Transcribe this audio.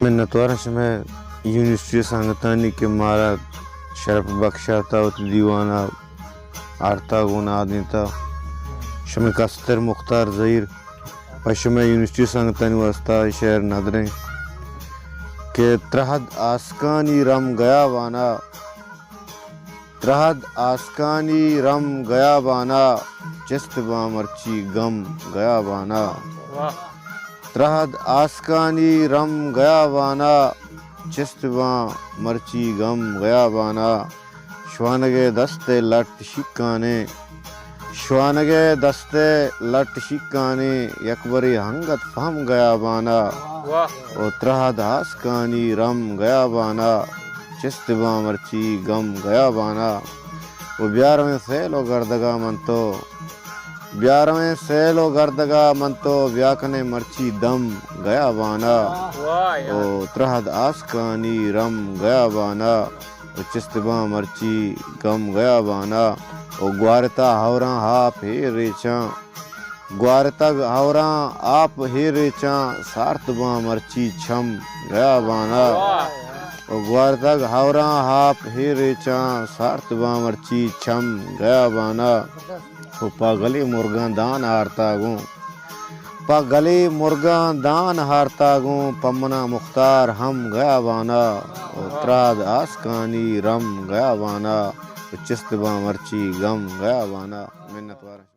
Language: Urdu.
منت ورش میں یونیورسٹی سنگتانی کے مارا شرف بخشا تھا دیوانہ آرتا گونا آدیتا شمی کستر مختار ظہیر پشم یونیورسٹی سنگتانی واسطہ شہر ندریں کہ ترہد آسکانی رم گیا وانا ترہد آسکانی رم گیا وانا چست با مرچی غم گیا وانا ترہد آسکانی رم گیا وانا چست با مرچی غم گیا وانا شوانگے دستے لٹ شکانے شوانگے دستے لٹ شکانے یکبری ہنگت فہم گیا وانا او ترہد آسکانی رم گیا وانا چست با مرچی غم گیا وانا او بیارویں سیل و گردگا منتو بیارویں سیل و گردگا منتو بیاکنے مرچی دم گیا وانا او ترہد آسکانی رم گیا وانا او چست با مرچی غم گیا وانا او گوارتا ہوراں آپ ہی ریچاں گوارتا ہوراں آپ ہی ریچاں سارت با مرچی چھم گیا وانا او گوارتا ہوراں آپ ہی ریچاں سارت با مرچی چھم گیا وانا او پا گلی مرگان دان ہارتا گوں پا گلی مرگان دان ہارتا گوں پمنا مختار ہم گیا وانا او ترہد آسکانی رم گیا وانا چست با مرچی غم گیا وانا منت وارا